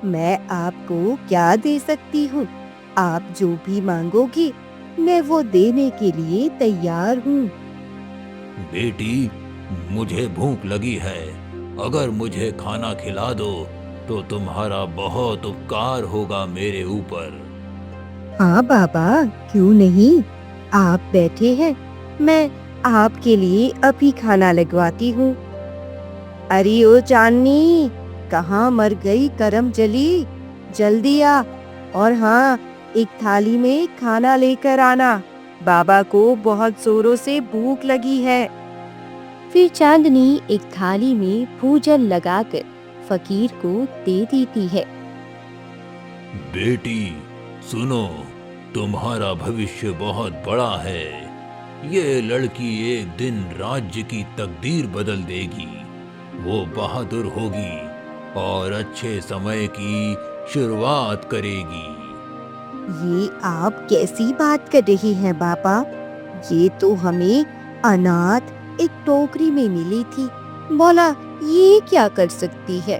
मैं आपको क्या दे सकती हूँ? आप जो भी मांगोगी, मैं वो देने के लिए तैयार हूँ। बेटी, मुझे भूख लगी है। अगर मुझे खाना खिला दो तो तुम्हारा बहुत उपकार होगा मेरे ऊपर। हाँ बाबा, क्यों नहीं? आप बैठे हैं, मैं आपके लिए अभी खाना लगवाती हूँ। अरे ओ चांदनी, कहाँ मर गई करम जली? जल्दी आ, और हाँ, एक थाली में खाना लेकर आना। बाबा को बहुत जोरों से भूख लगी है। फिर चांदनी एक थाली में भोजन लगाकर फकीर को दे देती है। बेटी, सुनो, तुम्हारा भविष्य बहुत बड़ा है। ये लड़की एक दिन राज्य की तकदीर बदल देगी। वो बहादुर होगी और अच्छे समय की शुरुआत करेगी। ये आप कैसी बात कर रही हैं बाबा? ये तो हमें अनाथ एक टोकरी में मिली थी। बोला, ये क्या कर सकती है?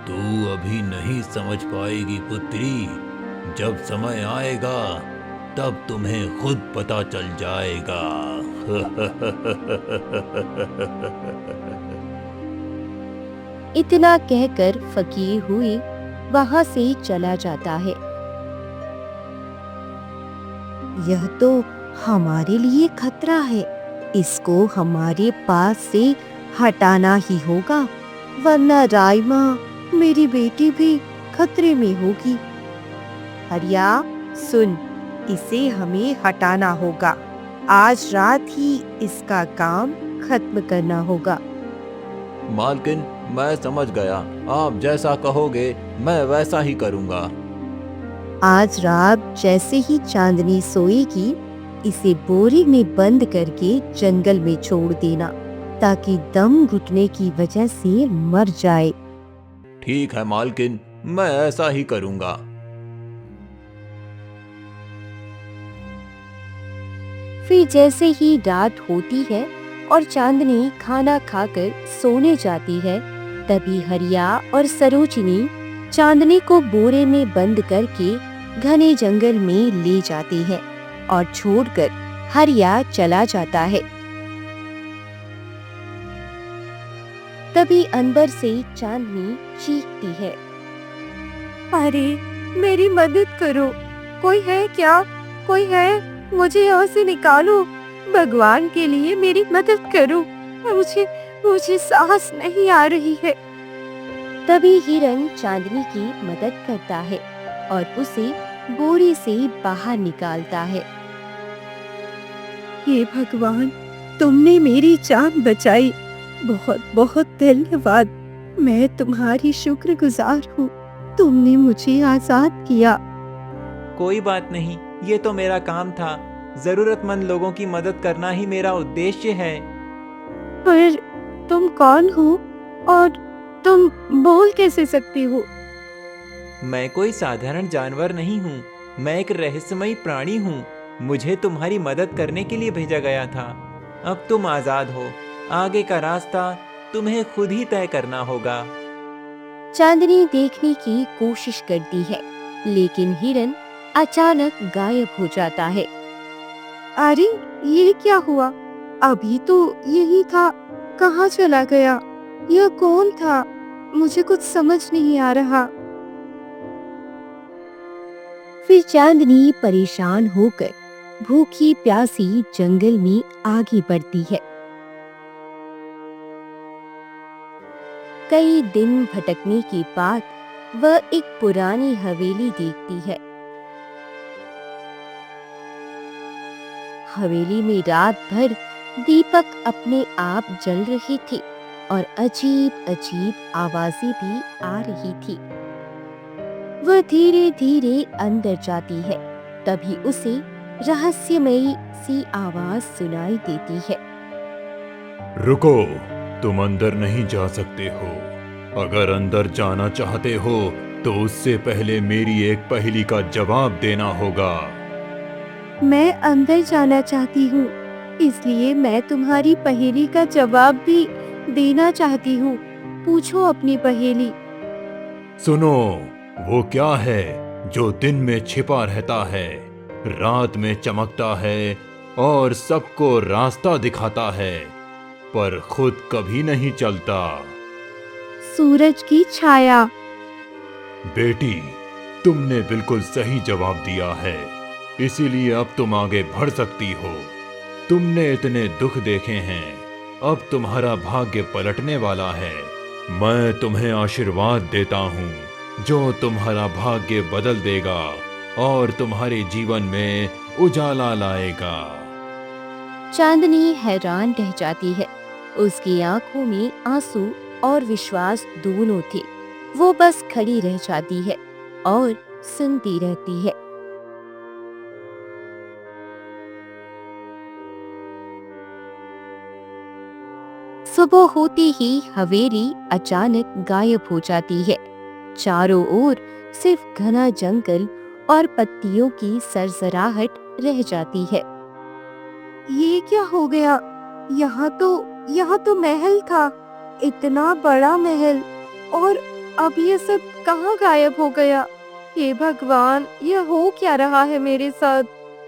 तू अभी नहीं समझ पाएगी पुत्री। जब समय आएगा तब तुम्हें खुद पता चल जाएगा। इतना कहकर फकीर हुए वहां से चला जाता है। यह तो हमारे लिए खतरा है। इसको हमारे पास से हटाना ही होगा, वरना राइमा, मेरी बेटी भी खतरे में होगी। हरिया, सुन, इसे हमें हटाना होगा। आज रात ही इसका काम खत्म करना होगा। मालकिन, मैं समझ गया। आप जैसा कहोगे मैं वैसा ही करूंगा। आज रात जैसे ही चांदनी सोएगी, इसे बोरी में बंद करके जंगल में छोड़ देना, ताकि दम घुटने की वजह से मर जाए। ठीक है मालकिन, मैं ऐसा ही करूंगा। फिर जैसे ही रात होती है और चांदनी खाना खाकर सोने जाती है, तभी हरिया और सरोजिनी चांदनी को बोरे में बंद करके घने जंगल में ले जाती है और छोड़कर हरिया चला जाता है। तभी अंदर से चांदनी चीखती है, अरे, मेरी मदद करो। कोई है क्या? कोई है? मुझे यहाँ से निकालो। भगवान के लिए मेरी मदद करो। मुझे मुझे सांस नहीं आ रही है। तभी हिरन चांदनी की मदद करता है और उसे बोरी से बाहर निकालता है। हे भगवान, तुमने मेरी जान बचाई। बहुत बहुत धन्यवाद। मैं तुम्हारी शुक्रगुजार हूँ। तुमने मुझे आजाद किया। कोई बात नहीं, ये तो मेरा काम था। जरूरतमंद लोगों की मदद करना ही मेरा उद्देश्य है। पर तुम कौन हो और तुम बोल कैसे सकते हो? मैं कोई साधारण जानवर नहीं हूँ। मैं एक रहस्यमयी प्राणी हूँ। मुझे तुम्हारी मदद करने के लिए भेजा गया था। अब तुम आजाद हो। आगे का रास्ता तुम्हें खुद ही तय करना होगा। चांदनी देखने की कोशिश करती है, लेकिन हिरन अचानक गायब हो जाता है। अरे, ये क्या हुआ? अभी तो यही था, कहाँ चला गया? यह कौन था? मुझे कुछ समझ नहीं आ रहा। फिर चांदनी परेशान होकर भूखी प्यासी जंगल में आगे बढ़ती है। कई दिन भटकने के बाद वह एक पुरानी हवेली देखती है। हवेली में रात भर दीपक अपने आप जल रहे थे और अजीब अजीब आवाजें भी आ रही थी। वह धीरे धीरे अंदर जाती है, तभी उसे रहस्यमयी सी आवाज सुनाई देती है। रुको, तुम अंदर नहीं जा सकते हो। अगर अंदर जाना चाहते हो तो उससे पहले मेरी एक पहेली का जवाब देना होगा। मैं अंदर जाना चाहती हूँ, इसलिए मैं तुम्हारी पहेली का जवाब भी देना चाहती हूँ। पूछो अपनी पहेली। सुनो, वो क्या है जो दिन में छिपा रहता है, रात में चमकता है और सबको रास्ता दिखाता है, पर खुद कभी नहीं चलता? सूरज की छाया। बेटी, तुमने बिल्कुल सही जवाब दिया है, इसीलिए अब तुम आगे बढ़ सकती हो। तुमने इतने दुख देखे हैं, अब तुम्हारा भाग्य पलटने वाला है। मैं तुम्हें आशीर्वाद देता हूँ, जो तुम्हारा भाग्य बदल देगा और तुम्हारे जीवन में उजाला लाएगा। चांदनी हैरान रह जाती है। उसकी आंखों में आंसू और विश्वास दोनों थे। वो बस खड़ी रह जाती है और सुनती रहती है। सुबह होती ही हवेली अचानक गायब हो जाती है। चारों ओर सिर्फ घना जंगल और पत्तियों की सरसराहट रह जाती है। ये क्या हो गया? यहाँ तो महल था, इतना बड़ा महल, और अब ये सब कहाँ गायब हो गया? हे भगवान, यह हो क्या रहा है मेरे साथ?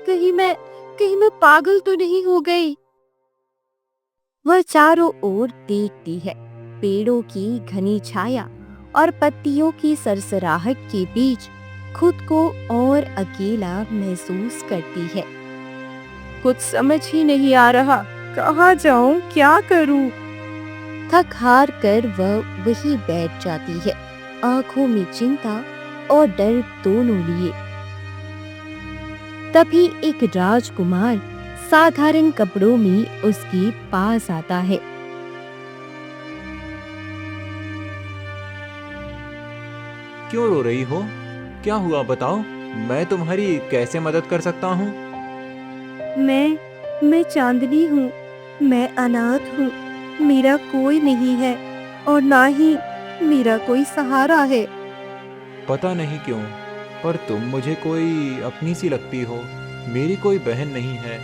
कहीं मैं पागल तो नहीं हो गई? वह चारों ओर देखती है। पेड़ों की घनी छाया और पत्तियों की सरसराहट के बीच खुद को और अकेला महसूस करती है। कुछ समझ ही नहीं आ रहा, कहाँ जाऊं, क्या करूं? थक हार कर वह वहीं बैठ जाती है, आंखों में चिंता और डर दोनों लिए। तभी एक राजकुमार साधारण कपड़ों में उसके पास आता है। क्यों रो रही हो? क्या हुआ बताओ, मैं तुम्हारी कैसे मदद कर सकता हूँ? मैं चांदनी हूँ। मैं अनाथ हूँ। मेरा कोई नहीं है और ना ही मेरा कोई सहारा है। पता नहीं क्यों, पर तुम मुझे कोई अपनी सी लगती हो। मेरी कोई बहन नहीं है,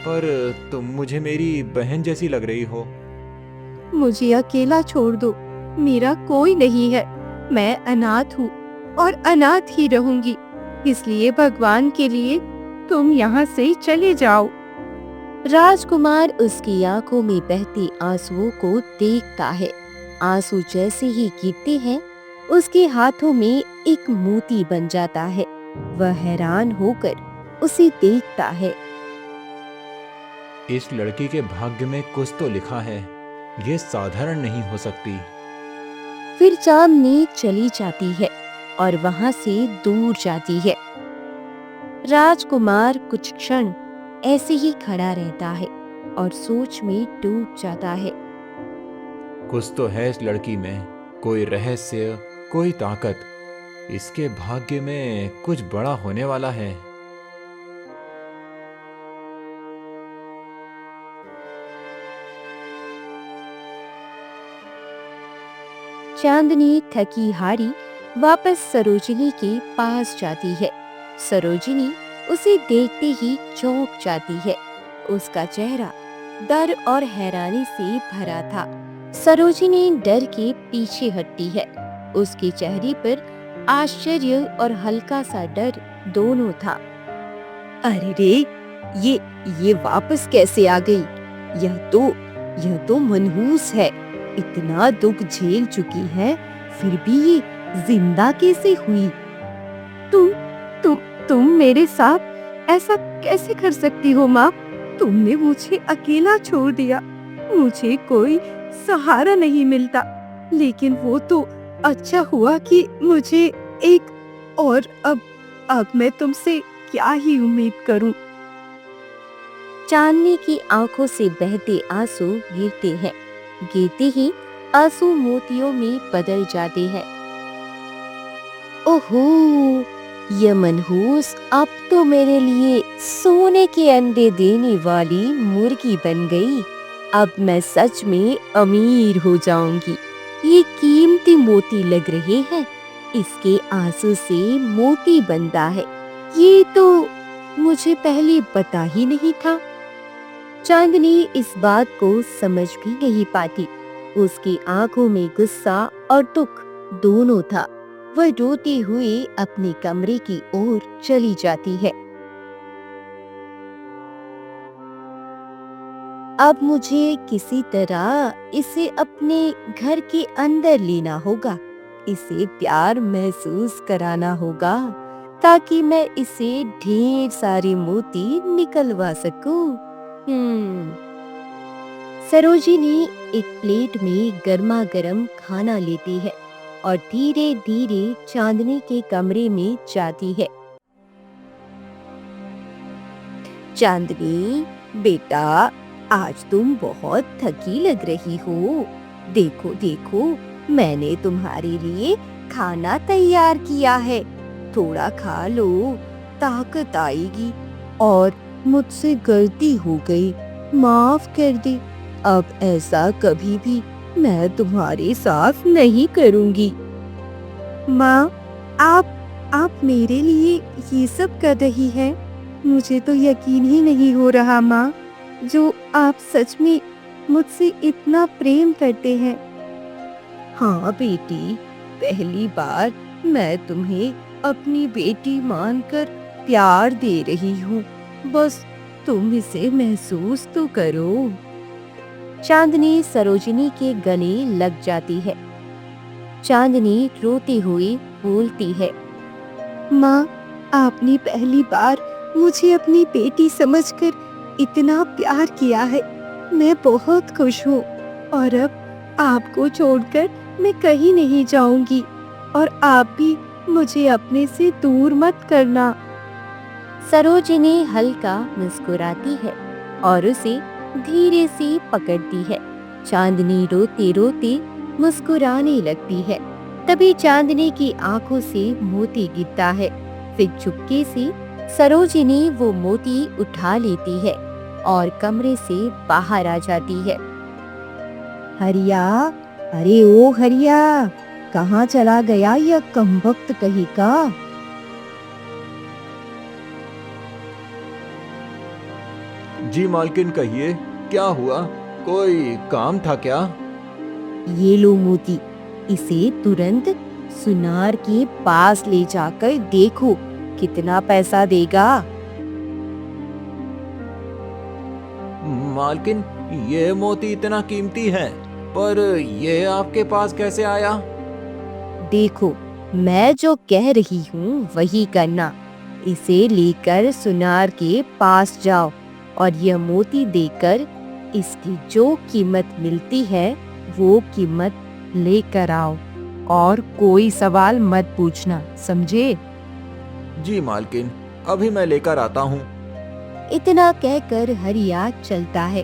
पर तुम मुझे मेरी बहन जैसी लग रही हो। मुझे अकेला छोड़ दो, मेरा कोई नहीं है। मैं अनाथ हूँ और अनाथ ही रहूंगी। इसलिए भगवान के लिए तुम यहाँ से चले जाओ। राजकुमार उसकी आंखों में बहते आंसुओं को देखता है। आंसू जैसे ही गिरते हैं, उसके हाथों में एक मोती बन जाता है। वह हैरान होकर उसे देखता है। इस लड़की के भाग्य में कुछ तो लिखा है, ये साधारण नहीं हो सकती। फिर चांदनी चली जाती है और वहां से दूर जाती है। राजकुमार कुछ क्षण ऐसे ही खड़ा रहता है और सोच में डूब जाता है। कुछ तो है इस लड़की में, कोई रहस्य, कोई ताकत। इसके भाग्य में कुछ बड़ा होने वाला है। चांदनी थकी हारी वापस सरोजिनी के पास जाती है। सरोजिनी उसे देखते ही चौंक जाती है। उसका चेहरा डर और हैरानी से भरा था। सरोजिनी डर के पीछे हटती है। उसके चेहरे पर आश्चर्य और हल्का सा डर दोनों था। अरे रे, ये वापस कैसे आ गई? यह तो मनहूस है। इतना दुख झेल चुकी है, फिर भी ये जिंदा कैसे हुई? तुम मेरे साथ ऐसा कैसे कर सकती हो माँ? तुमने मुझे अकेला छोड़ दिया। मुझे कोई सहारा नहीं मिलता, लेकिन वो तो अच्छा हुआ कि मुझे एक और अब मैं तुमसे क्या ही उम्मीद करूं? चांदनी की आंखों से बहते आंसू गिरते हैं। गिरते ही आंसू मोतियों में बदल जाते हैं। ओहो, ये मनहूस अब तो मेरे लिए सोने के अंडे देने वाली मुर्गी बन गई। अब मैं सच में अमीर हो जाऊंगी। ये कीमती मोती लग रहे हैं। इसके आंसू से मोती बनता है। ये तो मुझे पहले पता ही नहीं था। चांदनी इस बात को समझ भी नहीं पाती। उसकी आंखों में गुस्सा और दुख दोनों था। वह रोती हुई अपने कमरे की ओर चली जाती है। अब मुझे किसी तरह इसे अपने घर के अंदर लेना होगा, इसे प्यार महसूस कराना होगा ताकि मैं इसे ढेर सारे मोती निकलवा सकूं। सरोजिनी एक प्लेट में गर्मा गर्म खाना लेती है और धीरे धीरे चांदनी के कमरे में जाती है। चांदनी बेटा, आज तुम बहुत थकी लग रही हो। देखो देखो, मैंने तुम्हारे लिए खाना तैयार किया है, थोड़ा खा लो, ताकत आएगी। और मुझसे गलती हो गई, माफ कर दे। अब ऐसा कभी भी मैं तुम्हारे साथ नहीं करूंगी। माँ, आप मेरे लिए ये सब कर रही हैं? मुझे तो यकीन ही नहीं हो रहा माँ, जो आप सच में मुझसे इतना प्रेम करते हैं। हाँ बेटी, पहली बार मैं तुम्हें अपनी बेटी मानकर प्यार दे रही हूँ, बस तुम इसे महसूस तो करो। चांदनी सरोजिनी के गले लग जाती है। चांदनी रोती हुई बोलती है, माँ, आपने पहली बार मुझे अपनी बेटी समझकर इतना प्यार किया है। मैं बहुत खुश हूँ और अब आपको छोड़कर मैं कहीं नहीं जाऊंगी और आप भी मुझे अपने से दूर मत करना। सरोजिनी हल्का मुस्कुराती है और उसे धीरे से पकड़ती है। चांदनी रोते रोते मुस्कुराने लगती है। तभी चांदनी की आंखों से मोती गिरता है। फिर चुपके से सरोजिनी वो मोती उठा लेती है और कमरे से बाहर आ जाती है। हरिया, अरे ओ हरिया, कहाँ चला गया यह कमबख्त कहीं का? जी मालकिन, कहिए, क्या हुआ? कोई काम था क्या? ये लो मोती, इसे तुरंत सुनार के पास ले जाकर देखो कितना पैसा देगा। मालकिन, ये मोती इतना कीमती है, पर ये आपके पास कैसे आया? देखो, मैं जो कह रही हूँ वही करना। इसे लेकर सुनार के पास जाओ और यह मोती देकर इसकी जो कीमत मिलती है वो कीमत लेकर आओ और कोई सवाल मत पूछना, समझे? जी मालकिन, अभी मैं लेकर आता हूँ। इतना कहकर हरिया चलता है।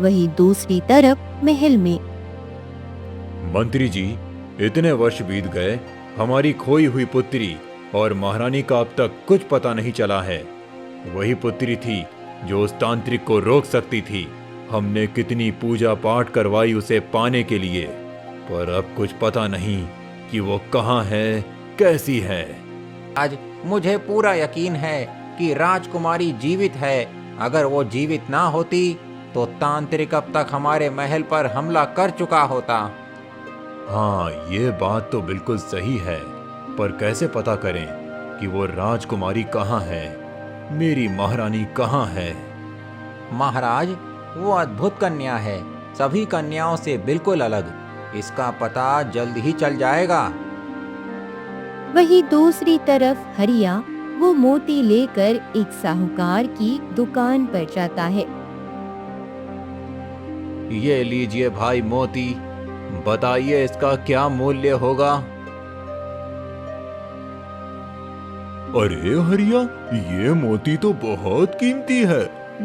वहीं दूसरी तरफ महल में मंत्री जी, इतने वर्ष बीत गए, हमारी खोई हुई पुत्री और महारानी का अब तक कुछ पता नहीं चला है। वही पुत्री थी जो उस तांत्रिक को रोक सकती थी। हमने कितनी पूजा पाठ करवाई उसे पाने के लिए, पर अब कुछ पता नहीं कि वो कहाँ है, कैसी है। आज मुझे पूरा यकीन है कि राजकुमारी जीवित है। अगर वो जीवित ना होती तो तांत्रिक अब तक हमारे महल पर हमला कर चुका होता। हाँ, ये बात तो बिल्कुल सही है, पर कैसे पता करें कि वो राजकुमारी कहाँ है, मेरी महारानी कहाँ है? महाराज, वो अद्भुत कन्या है, सभी कन्याओं से बिल्कुल अलग। इसका पता जल्द ही चल जाएगा। वहीं दूसरी तरफ हरिया वो मोती लेकर एक साहूकार की दुकान पर जाता है। ये लीजिए भाई मोती, बताइए इसका क्या मूल्य होगा? अरे हरिया, ये मोती तो बहुत कीमती है,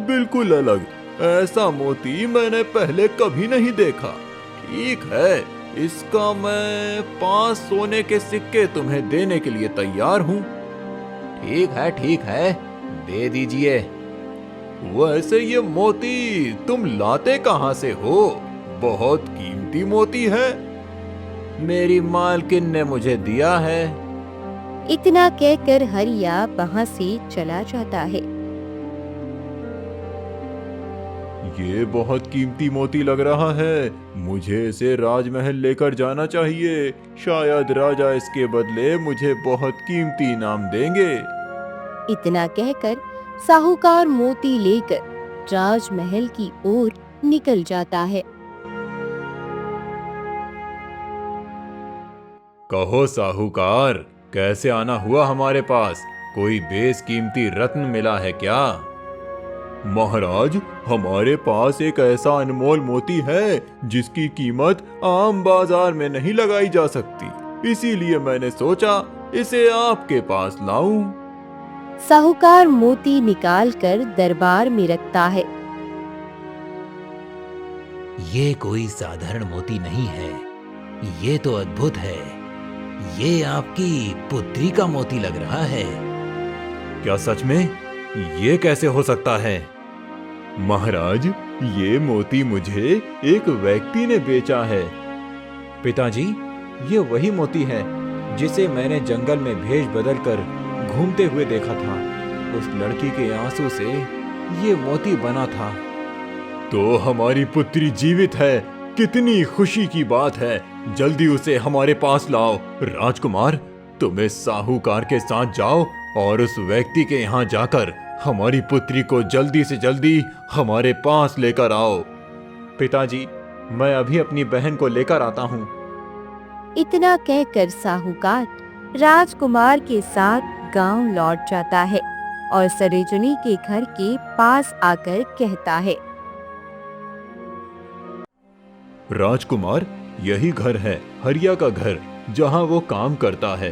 बिल्कुल अलग। ऐसा मोती मैंने पहले कभी नहीं देखा। ठीक है, इसका मैं 5 सोने के सिक्के तुम्हें देने के लिए तैयार हूँ। ठीक है, दे दीजिए। वैसे ये मोती तुम लाते कहाँ से हो? बहुत कीमती मोती है। मेरी मालकिन ने मुझे दिया है। इतना कहकर हरिया वहाँ से चला जाता है। ये बहुत कीमती मोती लग रहा है। मुझे इसे राजमहल लेकर जाना चाहिए। शायद राजा इसके बदले मुझे बहुत कीमती इनाम देंगे। इतना कहकर साहूकार मोती लेकर राजमहल की ओर निकल जाता है। कहो साहूकार, कैसे आना हुआ हमारे पास? कोई बेशकीमती रत्न मिला है क्या? महाराज, हमारे पास एक ऐसा अनमोल मोती है जिसकी कीमत आम बाजार में नहीं लगाई जा सकती। इसीलिए मैंने सोचा इसे आपके पास लाऊं। साहूकार मोती निकालकर दरबार में रखता है। ये कोई साधारण मोती नहीं है, ये तो अद्भुत है। ये आपकी पुत्री का मोती लग रहा है। क्या सच में? ये कैसे हो सकता है? महाराज, ये मोती मुझे एक व्यक्ति ने बेचा है। पिताजी, ये वही मोती है जिसे मैंने जंगल में भेष बदल कर घूमते हुए देखा था। उस लड़की के आंसू से ये मोती बना था। तो हमारी पुत्री जीवित है। कितनी खुशी की बात है। जल्दी उसे हमारे पास लाओ। राजकुमार, तुम इस साहूकार के साथ जाओ और उस व्यक्ति के यहाँ जाकर हमारी पुत्री को जल्दी से जल्दी हमारे पास लेकर आओ। पिताजी, मैं अभी अपनी बहन को लेकर आता हूँ। इतना कहकर साहूकार राजकुमार के साथ गांव लौट जाता है और सरोजनी के घर के पास आकर कहता है। राजकुमार, यही घर है, हरिया का घर, जहाँ वो काम करता है।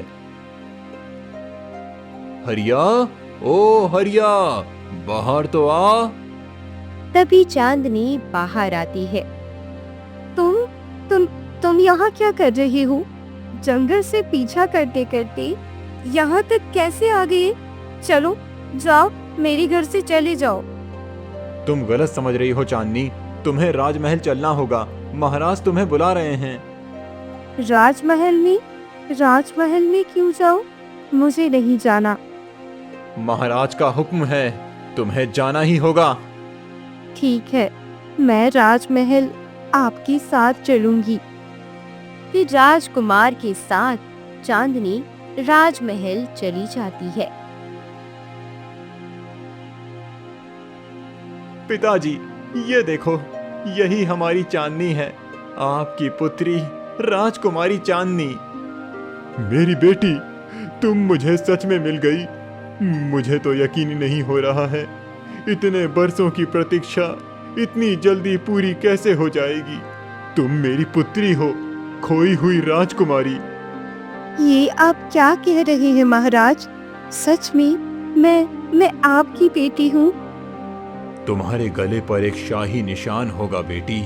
हरिया, ओ हरिया, बाहर तो आ। तभी चांदनी बाहर आती है। तुम यहाँ क्या कर रही हो? जंगल से पीछा करते करते यहाँ तक कैसे आ गए? चलो जाओ, मेरे घर से चले जाओ। तुम गलत समझ रही हो चांदनी। तुम्हें राजमहल चलना होगा। महाराज तुम्हें बुला रहे हैं। राजमहल में क्यों जाऊं? मुझे नहीं जाना। महाराज का हुक्म है, तुम्हें जाना ही होगा। ठीक है, मैं राजमहल आपके साथ चलूंगी। फिर राजकुमार के साथ चांदनी राजमहल चली जाती है। पिताजी, ये देखो, यही हमारी चांदनी है, आपकी पुत्री राजकुमारी चांदनी। मेरी बेटी, तुम मुझे सच में मिल गई। मुझे तो यकीन ही नहीं हो रहा है। इतने बरसों की प्रतीक्षा इतनी जल्दी पूरी कैसे हो जाएगी? तुम मेरी पुत्री हो, खोई हुई राजकुमारी। ये आप क्या कह रहे हैं महाराज? सच में मैं आपकी बेटी हूँ। तुम्हारे गले पर एक शाही निशान होगा बेटी,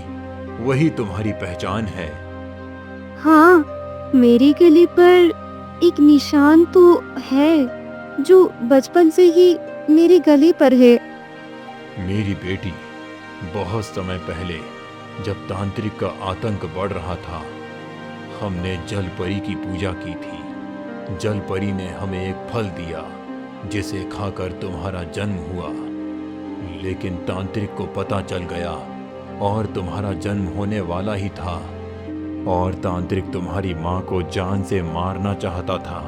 वही तुम्हारी पहचान है। हाँ, मेरे गले पर एक निशान तो है जो बचपन से ही मेरे गले पर है। मेरी बेटी, बहुत समय पहले जब तांत्रिक का आतंक बढ़ रहा था, हमने जल परी की पूजा की थी। जल परी ने हमें एक फल दिया जिसे खाकर तुम्हारा जन्म हुआ, लेकिन तांत्रिक को पता चल गया और तुम्हारा जन्म होने वाला ही था। और तांत्रिक तुम्हारी माँ को जान से मारना चाहता था,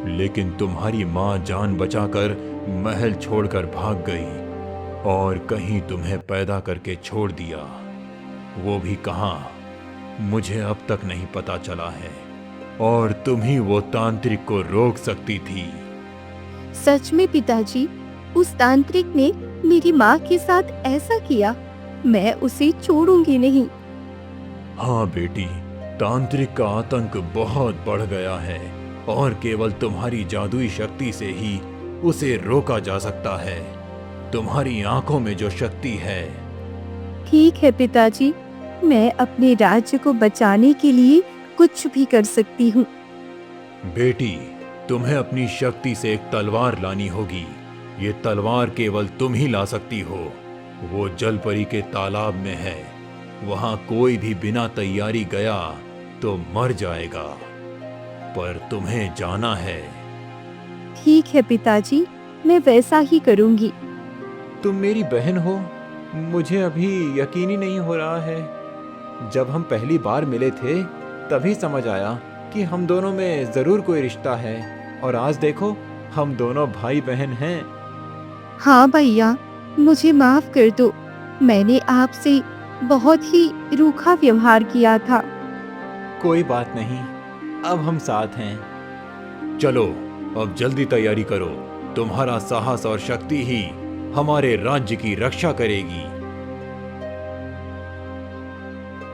लेकिन तुम्हारी माँ जान बचाकर महल छोड़कर भाग गई और कहीं तुम्हें पैदा करके छोड़ दिया। वो भी कहाँ, मुझे अब तक नहीं पता चला है। और तुम ही वो तांत्रिक को रोक सकती थी। सच में पिताजी, उस तांत्रिक ने मेरी माँ के साथ ऐसा किया। मैं उसे छोड़ूंगी नहीं। हाँ बेटी, तांत्रिक का आतंक बहुत बढ़ गया है और केवल तुम्हारी जादुई शक्ति से ही उसे रोका जा सकता है। तुम्हारी आंखों में जो शक्ति है। ठीक है पिताजी, मैं अपने राज्य को बचाने के लिए कुछ भी कर सकती हूँ। बेटी, तुम्हें अपनी शक्ति से एक तलवार लानी होगी। ये तलवार केवल तुम ही ला सकती हो। वो जलपरी के तालाब में है। वहां कोई भी बिना तैयारी गया तो मर जाएगा। पर तुम्हें जाना है। ठीक है पिताजी, मैं वैसा ही करूंगी। तुम मेरी बहन हो, मुझे अभी यकीन ही नहीं हो रहा है। जब हम पहली बार मिले थे तभी समझ आया कि हम दोनों में जरूर कोई रिश्ता है, और आज देखो हम दोनों भाई बहन हैं। हाँ भैया, मुझे माफ कर दो। मैंने आपसे बहुत ही रूखा व्यवहार किया था। कोई बात नहीं, अब हम साथ हैं। चलो अब जल्दी तैयारी करो, तुम्हारा साहस और शक्ति ही हमारे राज्य की रक्षा करेगी।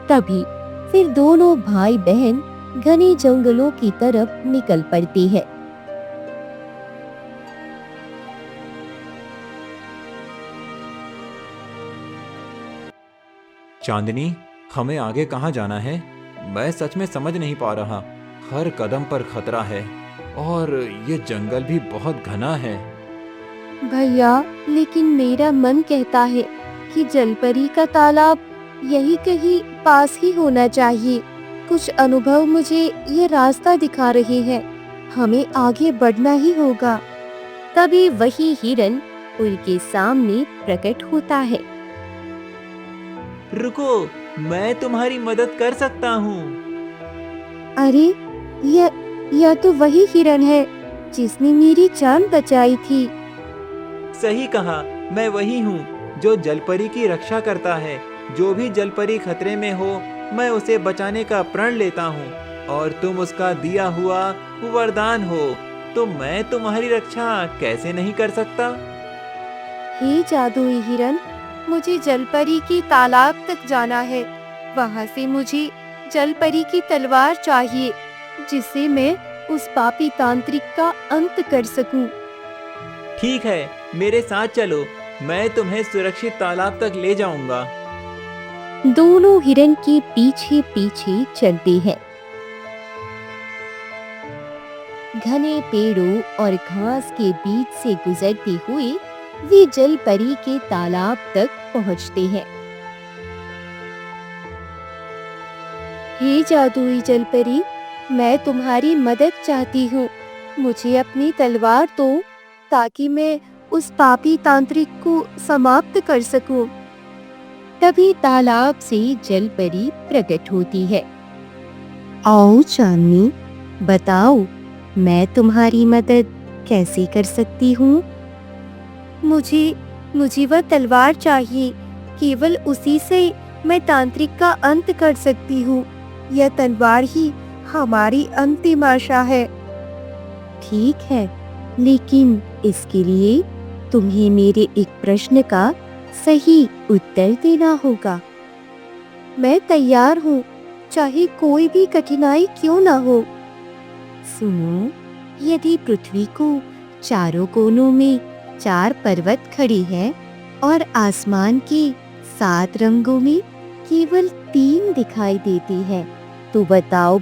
तभी फिर दोनों भाई बहन घने जंगलों की तरफ निकल पड़ते हैं। चांदनी, हमें आगे कहाँ जाना है? मैं सच में समझ नहीं पा रहा। हर कदम पर खतरा है और ये जंगल भी बहुत घना है। भैया, लेकिन मेरा मन कहता है कि जलपरी का तालाब यही कहीं पास ही होना चाहिए। कुछ अनुभव मुझे ये रास्ता दिखा रहे हैं। हमें आगे बढ़ना ही होगा। तभी वही हिरन उनके सामने प्रकट होता है। रुको, मैं तुम्हारी मदद कर सकता हूँ। अरे, यह तो वही हिरन है जिसने मेरी जान बचाई थी। सही कहा, मैं वही हूँ जो जलपरी की रक्षा करता है। जो भी जलपरी खतरे में हो, मैं उसे बचाने का प्रण लेता हूँ, और तुम उसका दिया हुआ वरदान हो, तो मैं तुम्हारी रक्षा कैसे नहीं कर सकता। हे जादुई हिरन, मुझे जलपरी के तालाब तक जाना है। वहाँ से मुझे जलपरी की तलवार चाहिए, जिससे मैं उस पापी तांत्रिक का अंत कर सकूं। ठीक है, मेरे साथ चलो, मैं तुम्हें सुरक्षित तालाब तक ले जाऊंगा। दोनों हिरन के पीछे पीछे चलते हैं। घने पेड़ों और घास के बीच से गुजरते हुए वे जलपरी के तालाब तक पहुंचते हैं। हे जादुई जलपरी, मैं तुम्हारी मदद चाहती हूँ। मुझे अपनी तलवार दो ताकि मैं उस पापी तांत्रिक को समाप्त कर सकूं। तभी तालाब से जलपरी प्रकट होती है। आओ चांदनी, बताओ मैं तुम्हारी मदद कैसे कर सकती हूँ? मुझे वह तलवार चाहिए। केवल उसी से मैं तांत्रिक का अंत कर सकती हूँ। यह तलवार ही हमारी अंतिम आशा है। ठीक है, लेकिन इसके लिए तुम्हें मेरे एक प्रश्न का सही उत्तर देना होगा। मैं तैयार हूँ, चाहे कोई भी कठिनाई क्यों ना हो। सुनो, यदि पृथ्वी को चारों कोनों में 4 पर्वत खड़े हैं और आसमान के 7 रंगों में केवल 3 दिखाई देते हैं, तो बताओ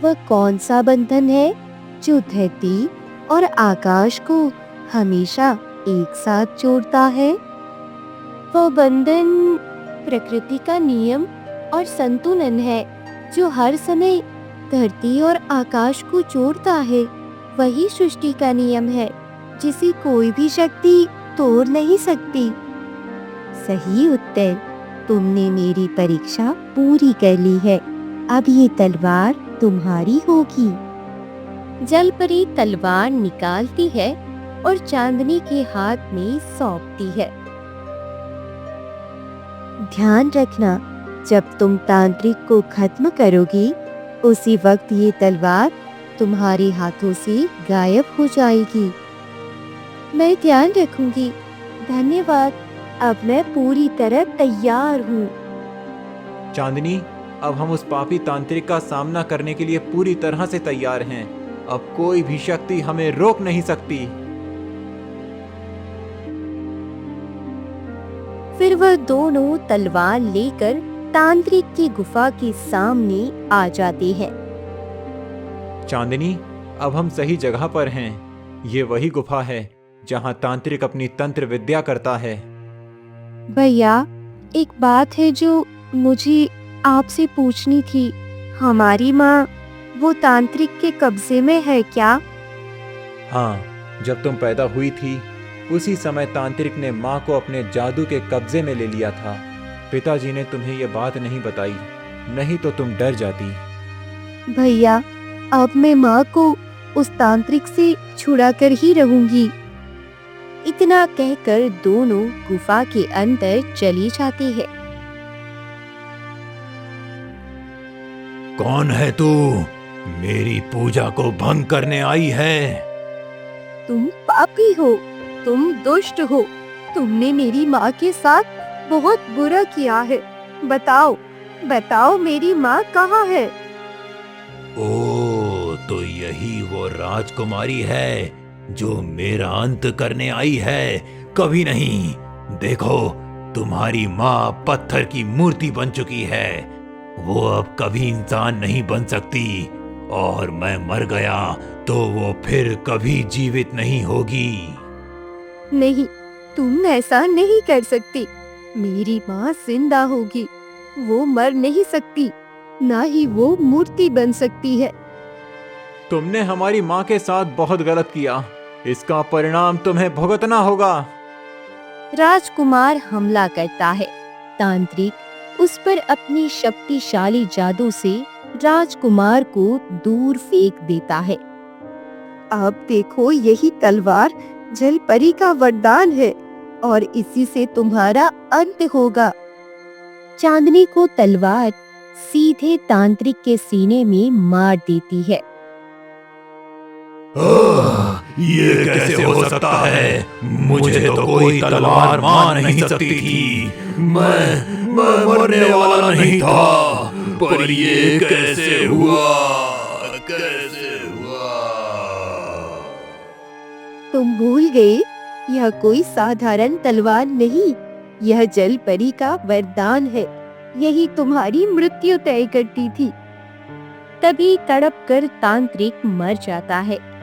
वह कौन सा बंधन है जो धरती और आकाश को हमेशा एक साथ जोड़ता है? वह बंधन प्रकृति का नियम और संतुलन है, जो हर समय धरती और आकाश को जोड़ता है। वही सृष्टि का नियम है, जिसे कोई भी शक्ति तोड़ नहीं सकती। सही उत्तर। तुमने मेरी परीक्षा पूरी कर ली है। अब ये तलवार तुम्हारी होगी। जलपरी तलवार निकालती है और चांदनी के हाथ में सौंपती है। ध्यान रखना, जब तुम तांत्रिक को खत्म करोगी, उसी वक्त ये तलवार तुम्हारे हाथों से गायब हो जाएगी। मैं ध्यान रखूंगी। धन्यवाद। अब मैं पूरी तरह तैयार हूँ। चांदनी, अब हम उस पापी तांत्रिक का सामना करने के लिए पूरी तरह से तैयार हैं। अब कोई भी शक्ति हमें रोक नहीं सकती। फिर वह दोनों तलवार लेकर तांत्रिक की गुफा के सामने आ जाते हैं। चांदनी, अब हम सही जगह पर हैं। ये वही गुफा है जहाँ तांत्रिक अपनी तंत्र विद्या करता है। भैया, एक बात है जो मुझे आपसे पूछनी थी। हमारी माँ वो तांत्रिक के कब्जे में है क्या? हाँ, जब तुम पैदा हुई थी उसी समय तांत्रिक ने माँ को अपने जादू के कब्जे में ले लिया था। पिताजी ने तुम्हें यह बात नहीं बताई, नहीं तो तुम डर जाती। भैया, अब मैं माँ को उस तांत्रिक से छुड़ा कर ही रहूंगी। इतना कहकर दोनों गुफा के अंदर चली जाती है। कौन है तू? मेरी पूजा को भंग करने आई है। तुम पापी हो, तुम दुष्ट हो, तुमने मेरी माँ के साथ बहुत बुरा किया है। बताओ, बताओ मेरी माँ कहाँ है? ओ, तो यही वो राजकुमारी है जो मेरा अंत करने आई है। कभी नहीं। देखो, तुम्हारी माँ पत्थर की मूर्ति बन चुकी है। वो अब कभी इंसान नहीं बन सकती, और मैं मर गया तो वो फिर कभी जीवित नहीं होगी। नहीं, तुम ऐसा नहीं कर सकती। मेरी माँ जिंदा होगी, वो मर नहीं सकती, ना ही वो मूर्ति बन सकती है। तुमने हमारी माँ के साथ बहुत गलत किया, इसका परिणाम तुम्हें भुगतना होगा। राजकुमार हमला करता है। तांत्रिक उस पर अपनी शक्तिशाली जादू से राजकुमार को दूर फेंक देता है। अब देखो, यही तलवार जल परी का वरदान है और इसी से तुम्हारा अंत होगा। चांदनी को तलवार सीधे तांत्रिक के सीने में मार देती है। ये कैसे हो सकता है? मुझे तो कोई तलवार मार नहीं सकती थी। मैं मरने वाला नहीं था, पर ये कैसे हुआ? कैसे हुआ? तुम भूल गए, यह कोई साधारण तलवार नहीं, यह जल परी का वरदान है। यही तुम्हारी मृत्यु तय करती थी। तभी तड़प कर तांत्रिक मर जाता है।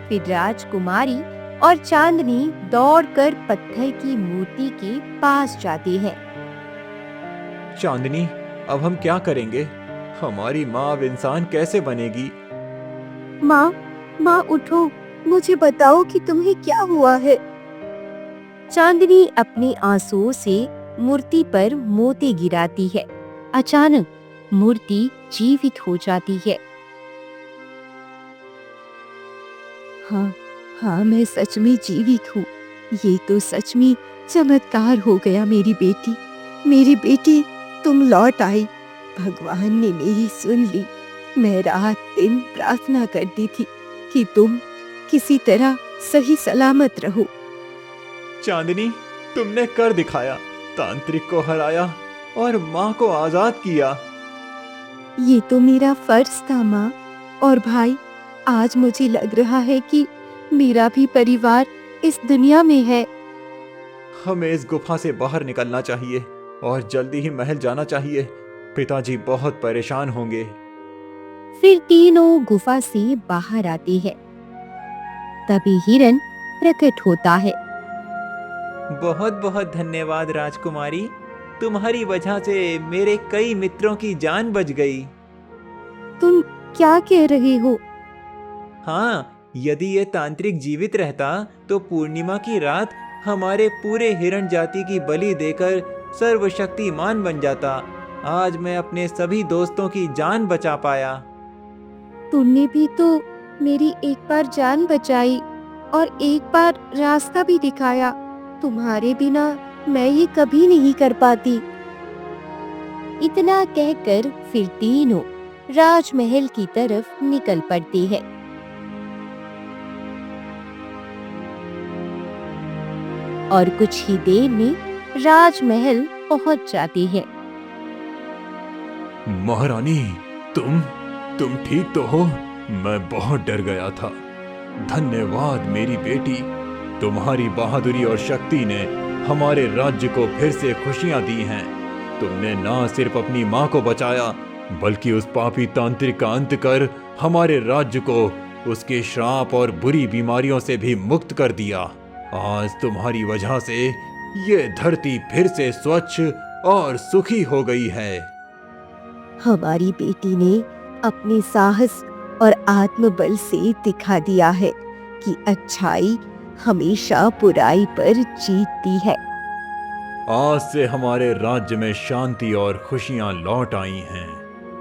फिर राजकुमारी और चांदनी दौड़कर पत्थर की मूर्ति के पास जाती है। चांदनी, अब हम क्या करेंगे? हमारी माँ अब इंसान कैसे बनेगी? माँ उठो, मुझे बताओ कि तुम्हें क्या हुआ है। चांदनी अपने आंसुओं से मूर्ति पर मोती गिराती है। अचानक मूर्ति जीवित हो जाती है। हाँ, मैं सच में जीवित हूँ। ये तो सच में चमत्कार हो गया। मेरी बेटी, तुम लौट आई। भगवान ने मेरी सुन ली। मैं रात दिन प्रार्थना करती थी कि तुम किसी तरह सही सलामत रहो। चांदनी, तुमने कर दिखाया, तांत्रिक को हराया और माँ को आजाद किया। ये तो मेरा फर्ज था माँ और भाई। आज मुझे लग रहा है कि मेरा भी परिवार इस दुनिया में है। हमें इस गुफा से बाहर निकलना चाहिए और जल्दी ही महल जाना चाहिए। पिताजी बहुत परेशान होंगे। फिर तीनों गुफा से बाहर आती है। तभी हिरन प्रकट होता है। बहुत बहुत धन्यवाद राजकुमारी, तुम्हारी वजह से मेरे कई मित्रों की जान बच गई। तुम क्या कह रहे हो? हाँ, यदि ये तांत्रिक जीवित रहता तो पूर्णिमा की रात हमारे पूरे हिरण जाति की बलि देकर सर्वशक्तिमान बन जाता। आज मैं अपने सभी दोस्तों की जान बचा पाया। तुमने भी तो मेरी एक बार जान बचाई और एक बार रास्ता भी दिखाया। तुम्हारे बिना मैं ये कभी नहीं कर पाती। इतना कहकर फिर तीनों राजमहल की तरफ निकल पड़ती है। और कुछ ही देर में राजमहल पहुंच जाती है। महारानी, तुम ठीक तो हो? मैं बहुत डर गया था। धन्यवाद मेरी बेटी, तुम्हारी बहादुरी और शक्ति ने हमारे राज्य को फिर से खुशियां दी हैं। तुमने ना सिर्फ अपनी माँ को बचाया, बल्कि उस पापी तांत्रिक का अंत कर हमारे राज्य को उसके श्राप और बुरी बीमारियों से भी मुक्त कर दिया। आज तुम्हारी वजह से ये धरती फिर से स्वच्छ और सुखी हो गई है। हमारी बेटी ने अपने साहस और आत्मबल से दिखा दिया है कि अच्छाई हमेशा बुराई पर जीतती है। आज से हमारे राज्य में शांति और खुशियां लौट आई हैं।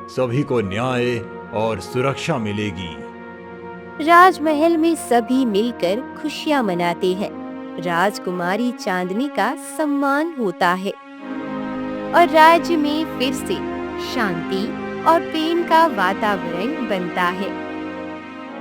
सभी को न्याय और सुरक्षा मिलेगी। राजमहल में सभी मिलकर खुशियां मनाते हैं। राजकुमारी चांदनी का सम्मान होता है और राज्य में फिर से शांति और प्रेम का वातावरण बनता है।